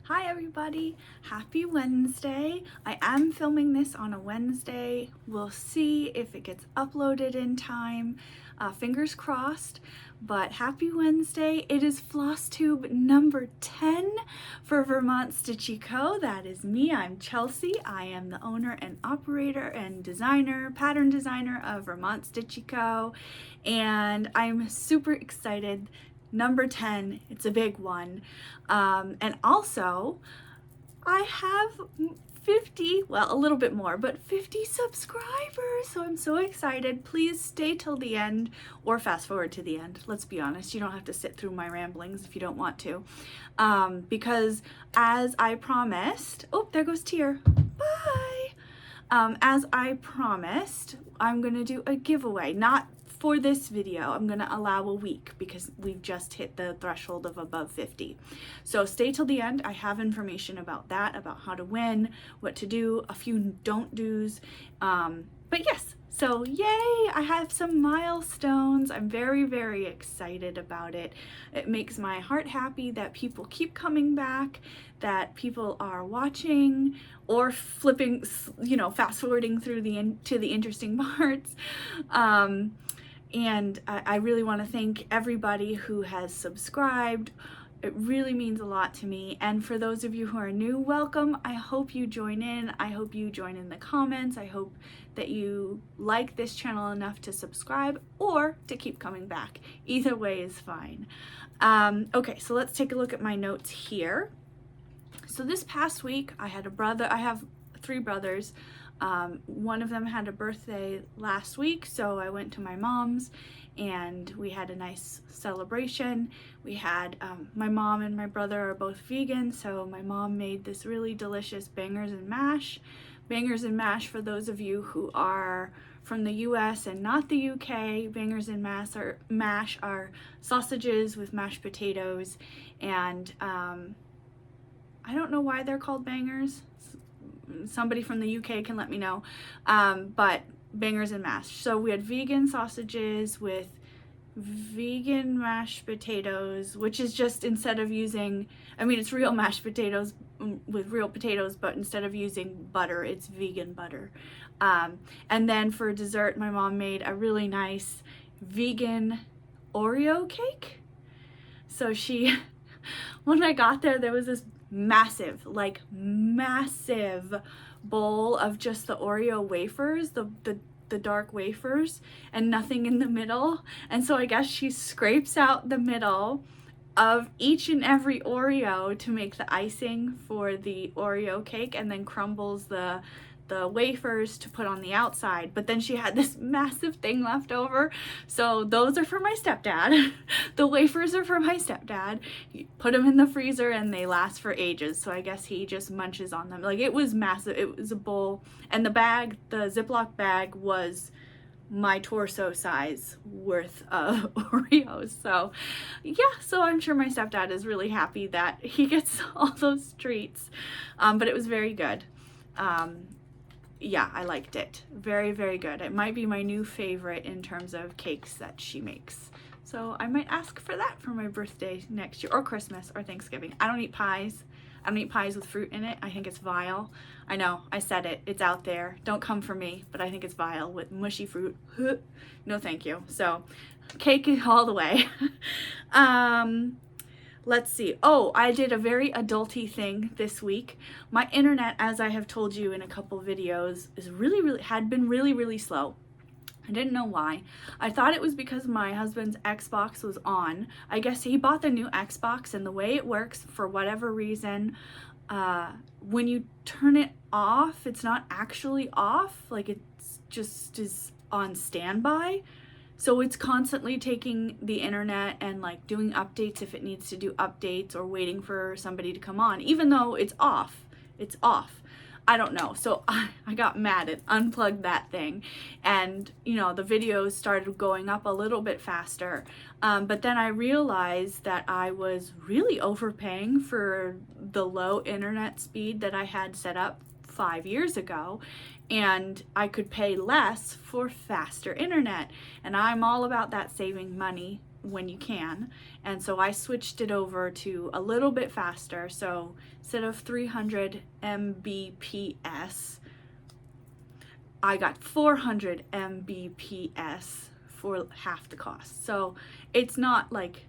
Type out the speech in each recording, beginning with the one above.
Hi everybody, happy Wednesday. I am filming this on a Wednesday. We'll see if it gets uploaded in time. Fingers crossed, but happy Wednesday. It is Flosstube number 10 for VermontStitchCo. That is me, I'm Chelsea. I am the owner and operator and designer, pattern designer of VermontStitchCo, and I'm super excited. Number 10, it's a big one. And also, I have 50, well, a little bit more, but 50 subscribers. So I'm so excited. Please stay till the end or fast forward to the end. Let's be honest, you don't have to sit through my ramblings if you don't want to. Because as I promised, oh, there goes Tier. Bye. As I promised, I'm gonna do a giveaway, not for this video. I'm gonna allow a week because we've just hit the threshold of above 50. So stay till the end. I have information about that, about how to win, what to do, a few don't do's. But yes, so yay, I have some milestones. I'm very, very excited about it. It makes my heart happy that people keep coming back, that people are watching or flipping, fast forwarding through to the interesting parts. And I really want to thank everybody who has subscribed. It really means a lot to me. And for those of you who are new, welcome. I hope you join in. I hope you join in the comments. I hope that you like this channel enough to subscribe or to keep coming back. Either way is fine. Okay, so let's take a look at my notes here. So this past week, I had a brother. I have 3 brothers. One of them had a birthday last week, so I went to my mom's and we had a nice celebration. We had, my mom and my brother are both vegan, so my mom made this really delicious bangers and mash. Bangers and mash, for those of you who are from the US and not the UK, bangers and mash are sausages with mashed potatoes, and I don't know why they're called bangers. Somebody from the UK can let me know, but bangers and mash. So we had vegan sausages with vegan mashed potatoes, which is just, instead of using, I mean, it's real mashed potatoes with real potatoes, but instead of using butter, it's vegan butter. And then for dessert, my mom made a really nice vegan Oreo cake. So when I got there was this massive bowl of just the Oreo wafers, the dark wafers, and nothing in the middle. And so I guess she scrapes out the middle of each and every Oreo to make the icing for the Oreo cake, and then crumbles the wafers to put on the outside. But then she had this massive thing left over, so those are for my stepdad. The wafers are for my stepdad. You put them in the freezer and they last for ages, so I guess he just munches on them. Like, it was massive. It was a bowl, and the bag, the Ziploc bag, was my torso size worth of Oreos. So yeah, so I'm sure my stepdad is really happy that he gets all those treats. But it was very good. Yeah, I liked it. Very, very good. It might be my new favorite in terms of cakes that she makes. So I might ask for that for my birthday next year, or Christmas, or Thanksgiving. I don't eat pies. I don't eat pies with fruit in it. I think it's vile. I know, I said it. It's out there. Don't come for me, but I think it's vile with mushy fruit. No, thank you. So cake all the way. Let's see. Oh, I did a very adulty thing this week. My internet, as I have told you in a couple videos, had been really slow. I didn't know why. I thought it was because my husband's Xbox was on. I guess he bought the new Xbox, and the way it works, for whatever reason, when you turn it off, it's not actually off. Like, it's just is on standby. So it's constantly taking the internet and like doing updates if it needs to do updates, or waiting for somebody to come on, even though it's off. It's off. I don't know. So I got mad and unplugged that thing, and the videos started going up a little bit faster. But then I realized that I was really overpaying for the low internet speed that I had set up 5 years ago, and I could pay less for faster internet. And I'm all about that saving money when you can. And so I switched it over to a little bit faster. So instead of 300 Mbps, I got 400 Mbps for half the cost. So it's not like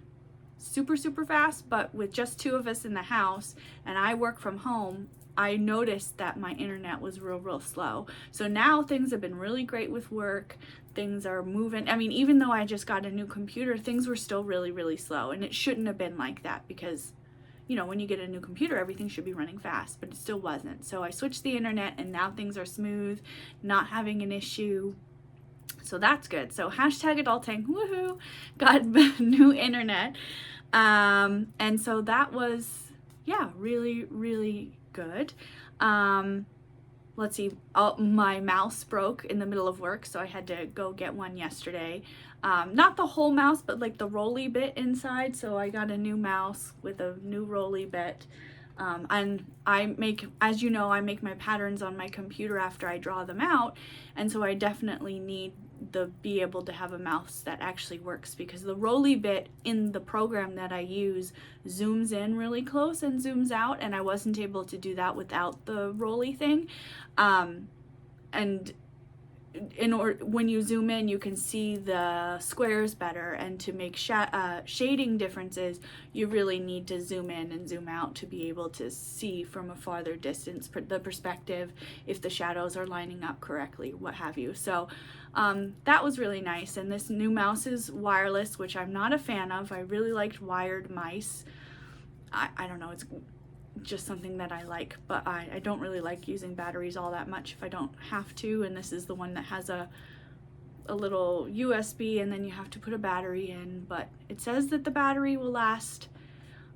super fast, but with just two of us in the house and I work from home, I noticed that my internet was real slow. So now things have been really great with work. Things are moving. I mean, even though I just got a new computer, things were still really slow, and it shouldn't have been like that because, you know, when you get a new computer, everything should be running fast, but it still wasn't. So I switched the internet and now things are smooth, not having an issue. So that's good. So hashtag adulting, woohoo, got new internet. And so that was, yeah, really good. Let's see, my mouse broke in the middle of work, so I had to go get one yesterday. Not the whole mouse, but like the rolly bit inside. So I got a new mouse with a new rolly bit. And I make, as you know, I make my patterns on my computer after I draw them out. And so I definitely need be able to have a mouse that actually works, because the rolly bit in the program that I use zooms in really close and zooms out, and I wasn't able to do that without the rolly thing. And when you zoom in, you can see the squares better, and to make shading differences, you really need to zoom in and zoom out to be able to see from a farther distance the perspective, if the shadows are lining up correctly, what have you. So that was really nice. And this new mouse is wireless, which I'm not a fan of. I really liked wired mice. I don't know, it's just something that I like, but I don't really like using batteries all that much if I don't have to. And this is the one that has a little USB, and then you have to put a battery in, but it says that the battery will last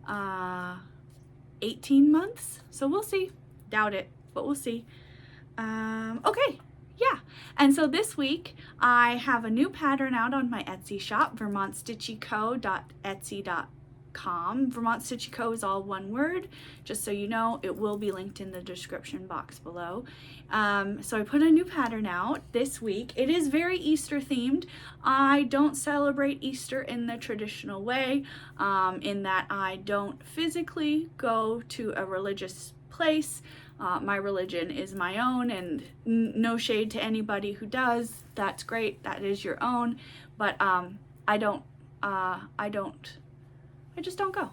18 months, so we'll see. Doubt it, but we'll see. Okay, yeah. And so this week I have a new pattern out on my Etsy shop, VermontStitchCo.etsy.com. VermontStitchCo is all one word, just so you know. It will be linked in the description box below. So I put a new pattern out this week. It is very Easter themed. I don't celebrate Easter in the traditional way, in that I don't physically go to a religious place. My religion is my own, and no shade to anybody who does. That's great, that is your own, but I just don't go.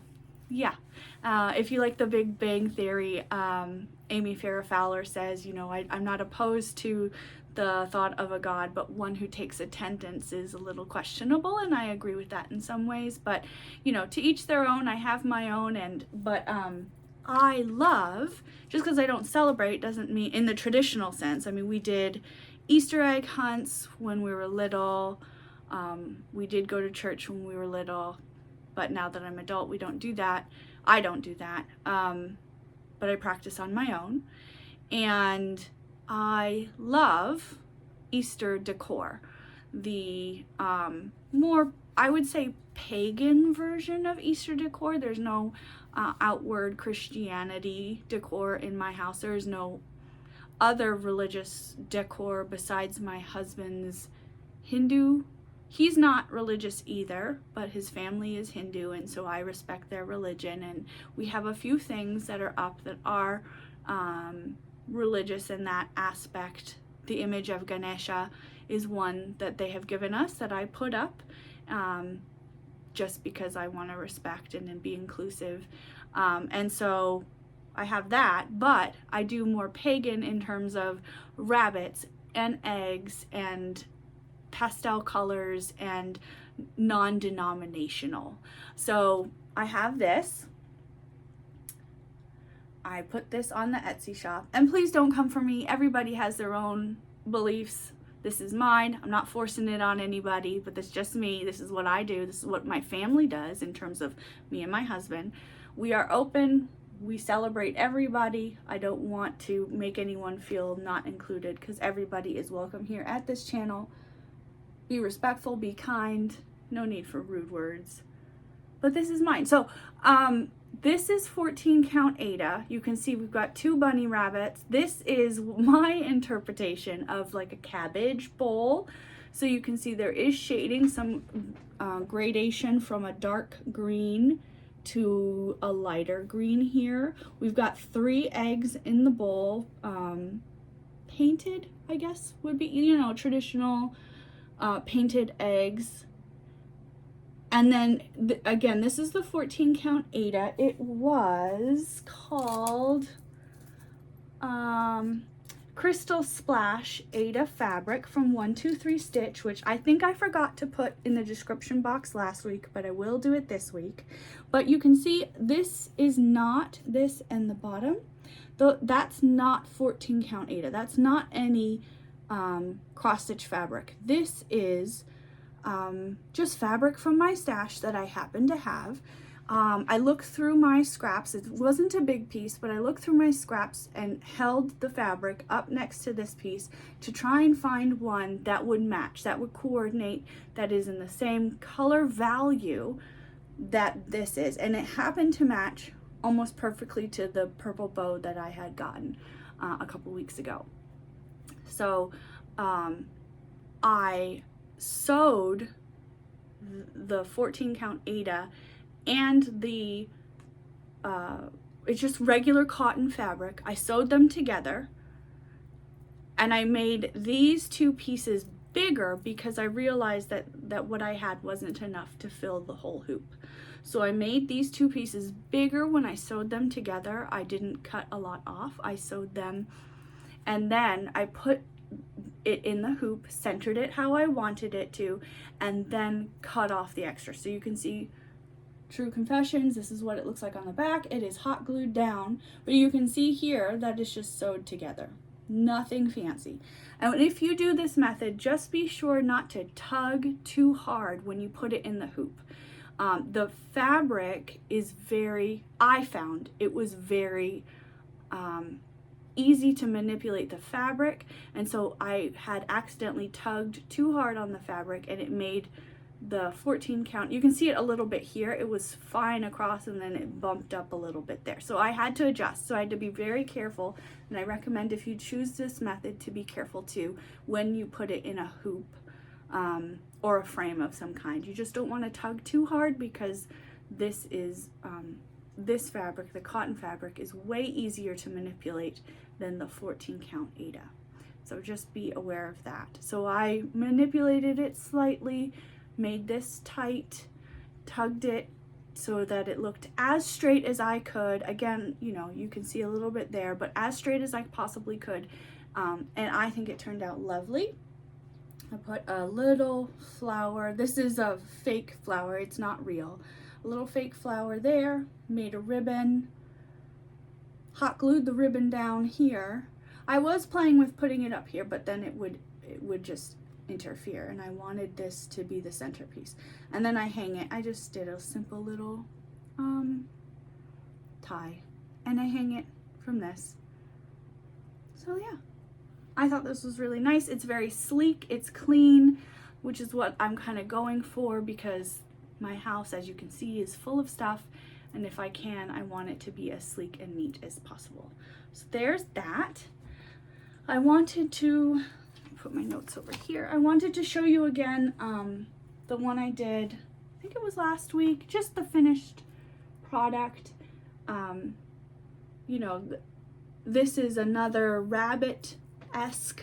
Yeah. If you like The Big Bang Theory, Amy Farrah Fowler says, you know, I'm not opposed to the thought of a God, but one who takes attendance is a little questionable, and I agree with that in some ways. But, you know, to each their own. I have my own, but I love, just because I don't celebrate doesn't mean, in the traditional sense, I mean, we did Easter egg hunts when we were little. We did go to church when we were little. But now that I'm adult, we don't do that. I don't do that. But I practice on my own. And I love Easter decor. The more, I would say, pagan version of Easter decor. There's no outward Christianity decor in my house. There's no other religious decor besides my husband's Hindu. He's not religious either, but his family is Hindu, and so I respect their religion. And we have a few things that are up that are religious in that aspect. The image of Ganesha is one that they have given us that I put up just because I want to respect and be inclusive. And so I have that, but I do more pagan in terms of rabbits and eggs and pastel colors and non-denominational. So I have this. I put this on the Etsy shop, and please don't come for me. Everybody has their own beliefs. This is mine. I'm not forcing it on anybody, but that's just me. This is what I do. This is what my family does in terms of me and my husband. We are open. We celebrate everybody. I don't want to make anyone feel not included, because everybody is welcome here at this channel. Be respectful, be kind, no need for rude words. But this is mine. So this is 14 count Ada. You can see we've got two bunny rabbits. This is my interpretation of like a cabbage bowl. So you can see there is shading, some gradation from a dark green to a lighter green here. We've got 3 eggs in the bowl, painted, I guess would be, you know, traditional painted eggs. And then again, this is the 14 count Aida. It was called Crystal Splash Aida fabric from 123 Stitch, which I think I forgot to put in the description box last week, but I will do it this week. But you can see this is not, this and the bottom, though, that's not 14 count Aida. That's not any cross stitch fabric. This is just fabric from my stash that I happen to have. I looked through my scraps. It wasn't a big piece, but I looked through my scraps and held the fabric up next to this piece to try and find one that would match, that would coordinate, that is in the same color value that this is. And it happened to match almost perfectly to the purple bow that I had gotten a couple weeks ago. So I sewed the 14 count Aida and the it's just regular cotton fabric. I sewed them together and I made these 2 pieces bigger because I realized that what I had wasn't enough to fill the whole hoop. So I made these 2 pieces bigger when I sewed them together. I didn't cut a lot off. I sewed them and then I put it in the hoop, centered it how I wanted it to, and then cut off the extra. So you can see, true confessions, this is what it looks like on the back. It is hot glued down, but you can see here that it's just sewed together. Nothing fancy. And if you do this method, just be sure not to tug too hard when you put it in the hoop. The fabric is very, I found it was very easy to manipulate the fabric, and so I had accidentally tugged too hard on the fabric and it made the 14 count, you can see it a little bit here, it was fine across and then it bumped up a little bit there. So I had to adjust, so I had to be very careful, and I recommend if you choose this method to be careful too when you put it in a hoop or a frame of some kind. You just don't want to tug too hard because this is this fabric, the cotton fabric, is way easier to manipulate than the 14 count Aida. So just be aware of that. So I manipulated it slightly, made this tight, tugged it so that it looked as straight as I could. Again, you know, you can see a little bit there, but as straight as I possibly could. And I think it turned out lovely. I put a little flower. This is a fake flower, it's not real. A little fake flower there, made a ribbon, hot glued the ribbon down here. I was playing with putting it up here, but then it would just interfere, and I wanted this to be the centerpiece. And then I hang it. I just did a simple little tie, and I hang it from this. So yeah, I thought this was really nice. It's very sleek, it's clean, which is what I'm kind of going for because my house, as you can see, is full of stuff, and if I can, I want it to be as sleek and neat as possible. So there's that. I wanted to put my notes over here. I wanted to show you again the one I did, I think it was last week, just the finished product. You know, this is another rabbit-esque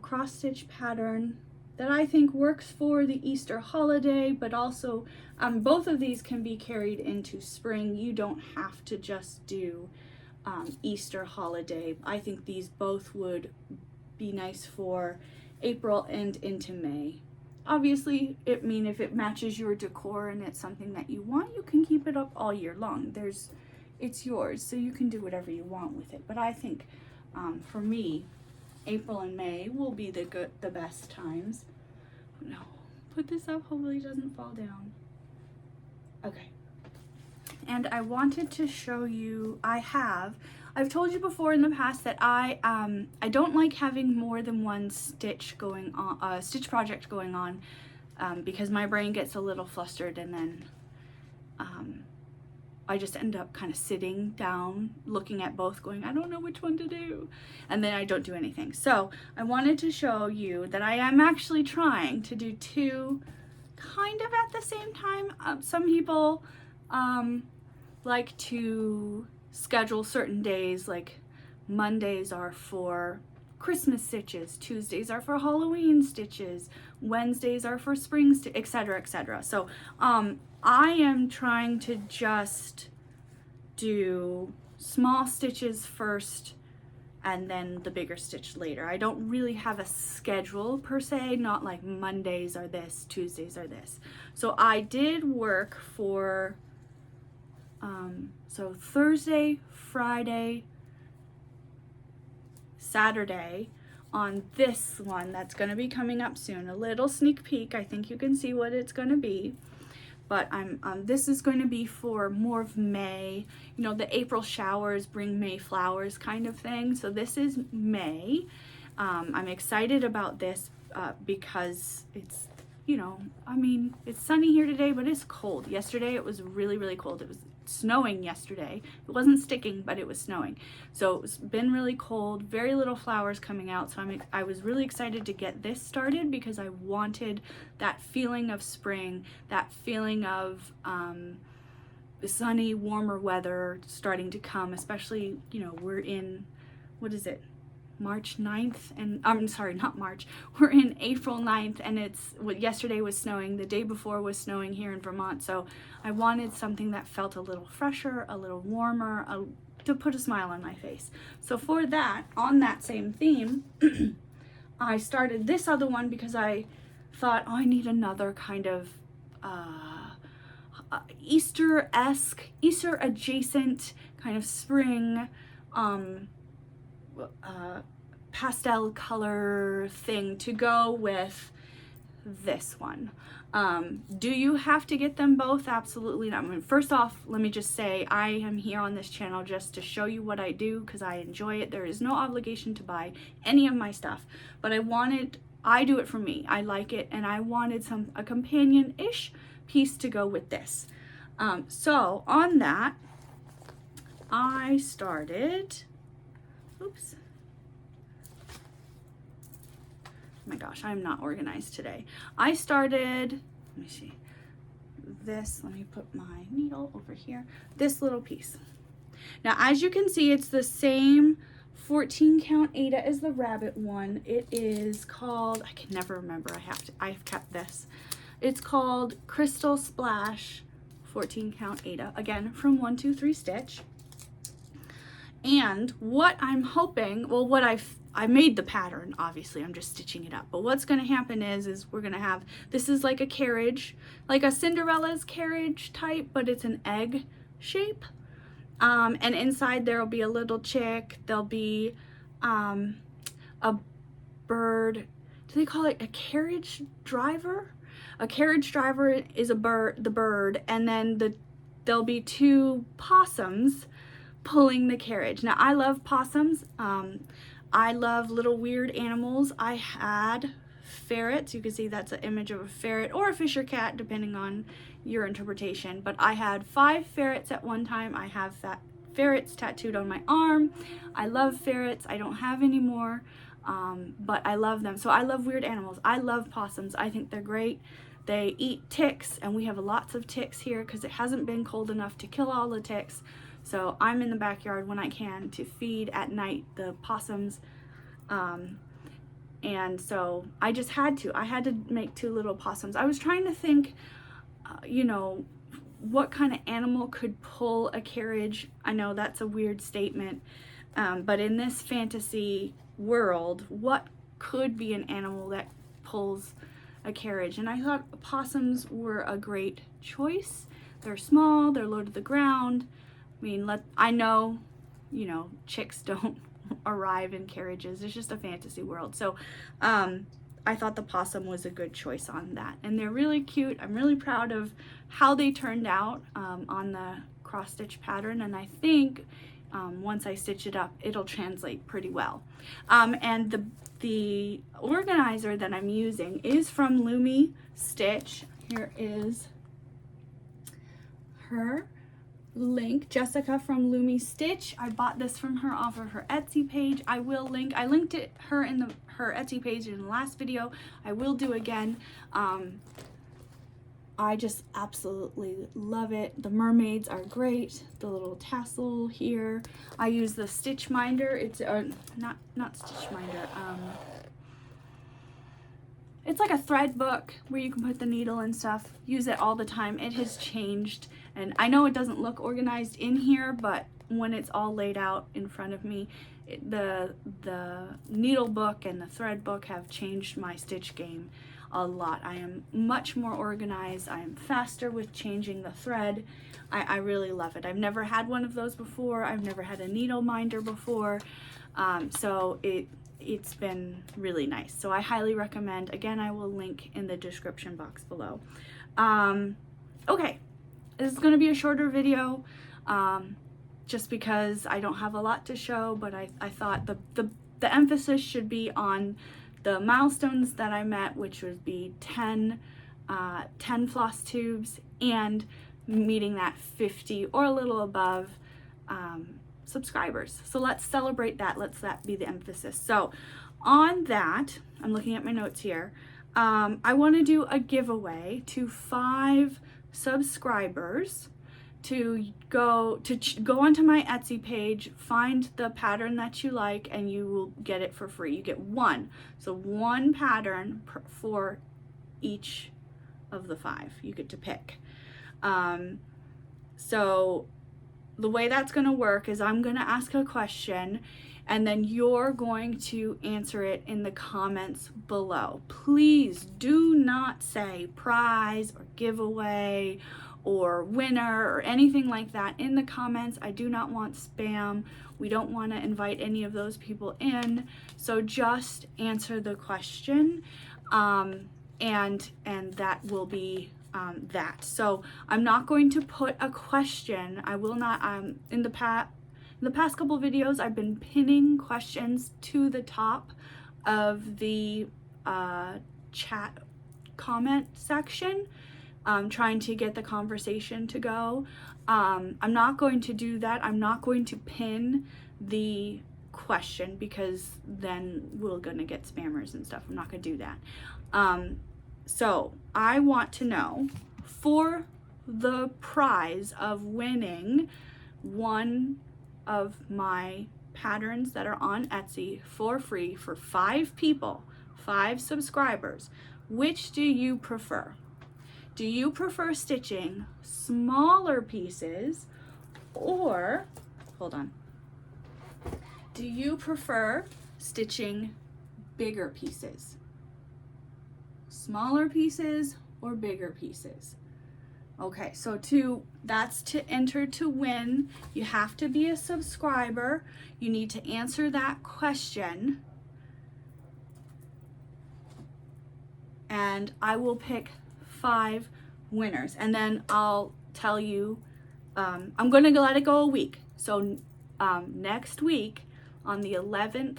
cross stitch pattern that I think works for the Easter holiday, but also both of these can be carried into spring. You don't have to just do Easter holiday. I think these both would be nice for April and into May. Obviously, if it matches your decor and it's something that you want, you can keep it up all year long. It's yours, so you can do whatever you want with it. But I think for me, April and May will be the best times. No, put this up, hopefully it doesn't fall down. Okay. And I wanted to show you, I've told you before in the past that I don't like having more than one stitch going on, stitch project going on, because my brain gets a little flustered and then I just end up kind of sitting down, looking at both, going, I don't know which one to do. And then I don't do anything. So I wanted to show you that I am actually trying to do two kind of at the same time. Some people like to schedule certain days, like Mondays are for Christmas stitches, Tuesdays are for Halloween stitches, Wednesdays are for spring, etc., etc. So I am trying to just do small stitches first and then the bigger stitch later. I don't really have a schedule per se, not like Mondays are this, Tuesdays are this. So I did work for so Thursday, Friday, Saturday on this one that's going to be coming up soon. A little sneak peek. I think you can see what it's going to be. But this is going to be for more of May. You know, the April showers bring May flowers kind of thing. So this is May. I'm excited about this because it's, you know, I mean, it's sunny here today, but it's cold. Yesterday it was really, really cold. It was snowing yesterday. It wasn't sticking, but it was snowing. So it's been really cold, very little flowers coming out. So I was really excited to get this started because I wanted that feeling of spring, that feeling of sunny, warmer weather starting to come, especially, you know, we're in, what is it? March 9th, and I'm sorry, not March, we're in April 9th, and it's what yesterday was snowing, the day before was snowing here in Vermont. So I wanted something that felt a little fresher, a little warmer, to put a smile on my face. So for that, on that same theme, I started this other one because I thought, oh, I need another kind of Easter-esque, Easter adjacent kind of spring pastel color thing to go with this one. Do you have to get them both? Absolutely not. I mean, first off, let me just say I am here on this channel just to show you what I do because I enjoy it. There is no obligation to buy any of my stuff, but I do it for me. I like it, and I wanted a companion-ish piece to go with this. So on that, I started, oops. Oh my gosh, I'm not organized today. I started, let me see, this, let me put my needle over here, this little piece. Now, as you can see, it's the same 14 count Aida as the rabbit one. It is called, I can never remember, I've kept this. It's called Crystal Splash 14 count Aida, again, from 1-2-3 Stitch. And what I'm hoping, well, I made the pattern, obviously, I'm just stitching it up. But what's going to happen is we're going to have, this is like a carriage, like a Cinderella's carriage type, but it's an egg shape. And inside there will be a little chick, there'll be a bird, do they call it a carriage driver? A carriage driver is the bird, and then there'll be two possums pulling the carriage. Now, I love possums. I love little weird animals. I had ferrets. You can see that's an image of a ferret or a Fisher cat, depending on your interpretation. But I had 5 ferrets at one time. I have ferrets tattooed on my arm. I love ferrets. I don't have any more, but I love them. So I love weird animals. I love possums. I think they're great. They eat ticks, and we have lots of ticks here because it hasn't been cold enough to kill all the ticks. So I'm in the backyard when I can to feed at night the possums. And so I just had to. I had to make 2 little possums. I was trying to think, you know, what kind of animal could pull a carriage. I know that's a weird statement, but in this fantasy world, what could be an animal that pulls a carriage? And I thought possums were a great choice. They're small, they're low to the ground. I mean, I know, you know, chicks don't arrive in carriages. It's just a fantasy world. So I thought the possum was a good choice on that. And they're really cute. I'm really proud of how they turned out on the cross stitch pattern. And I think once I stitch it up, it'll translate pretty well. And the organizer that I'm using is from Lumi Stitch. Here is her link Jessica from Lumi Stitch. I bought this from her off of her Etsy page. I linked it her in her Etsy page in the last video. I will do again. I just absolutely love it. The mermaids are great. The little tassel here. I use the stitch minder. It's not stitch minder. It's like a thread book where you can put the needle and stuff. Use it all the time. It has changed, and I know it doesn't look organized in here, but when it's all laid out in front of me, the needle book and the thread book have changed my stitch game a lot. I am much more organized. I am faster with changing the thread. I really love it. I've never had one of those before. I've never had a needle minder before, so it's been really nice. So I highly recommend. Again, I will link in the description box below. Okay, this is going to be a shorter video, just because I don't have a lot to show, but I thought the emphasis should be on the milestones that I met, which would be 10 floss tubes and meeting that 50 or a little above subscribers. So let's celebrate that. Let's that be the emphasis. So on that, I'm looking at my notes here. I want to do a giveaway to 5 subscribers to go onto my Etsy page, find the pattern that you like, and you will get it for free. You get one. So one pattern for each of the 5 you get to pick. So the way that's going to work is I'm going to ask a question, and then you're going to answer it in the comments below. Please do not say prize or giveaway or winner or anything like that in the comments. I do not want spam. We don't want to invite any of those people in. So just answer the question, and that will be that. So I'm not going to put a question. I will not. In the past couple videos, I've been pinning questions to the top of the chat comment section, trying to get the conversation to go. I'm not going to do that. I'm not going to pin the question because then we're gonna get spammers and stuff. I'm not gonna do that. So I want to know, for the prize of winning one of my patterns that are on Etsy for free for 5 people, 5 subscribers, which do you prefer? Do you prefer stitching smaller pieces, or, hold on, do you prefer stitching bigger pieces? Smaller pieces or bigger pieces? Okay, so that's to enter to win. You have to be a subscriber. You need to answer that question, and I will pick 5 winners, and then I'll tell you, I'm gonna let it go a week. So next week on the 11th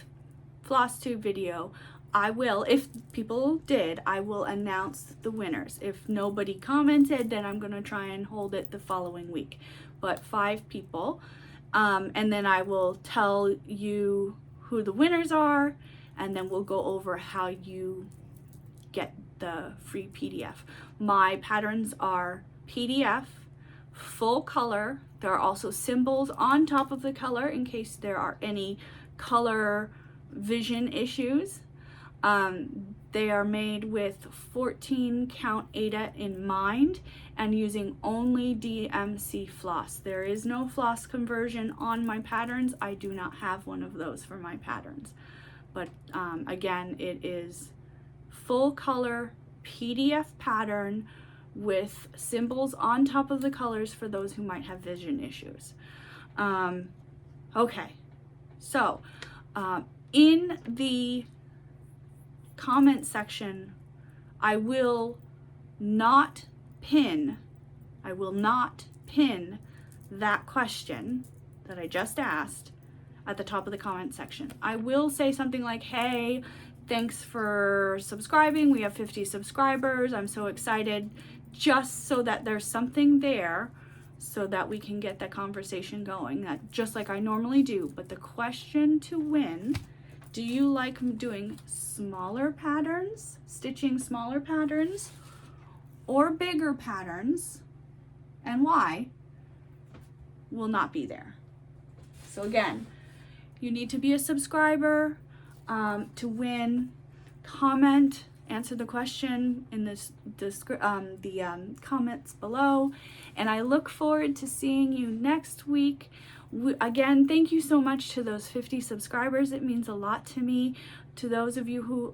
Flosstube video, I will, if people did, I will announce the winners. If nobody commented, then I'm gonna try and hold it the following week. But 5 people, and then I will tell you who the winners are, and then we'll go over how you get the free PDF. My patterns are PDF, full color. There are also symbols on top of the color in case there are any color vision issues. They are made with 14 count Aida in mind and using only DMC floss. There is no floss conversion on my patterns. I do not have one of those for my patterns. But again, it is full color PDF pattern with symbols on top of the colors for those who might have vision issues. Okay, so in the comment section, I will not pin that question that I just asked at the top of the comment section. I will say something like, hey, thanks for subscribing. We have 50 subscribers. I'm so excited, just so that there's something there so that we can get that conversation going, that just like I normally do. But the question to win, do you like doing smaller patterns, stitching smaller patterns, or bigger patterns, and why, will not be there. So again, you need to be a subscriber to win. Comment, answer the question in the comments below, and I look forward to seeing you next week. Again, thank you so much to those 50 subscribers. It means a lot to me. To those of you who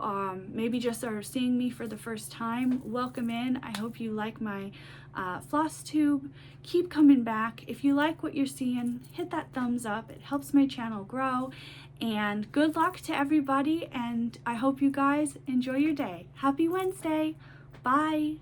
maybe just are seeing me for the first time, welcome in. I hope you like my Flosstube. Keep coming back. If you like what you're seeing, hit that thumbs up. It helps my channel grow. And good luck to everybody, and I hope you guys enjoy your day. Happy Wednesday. Bye.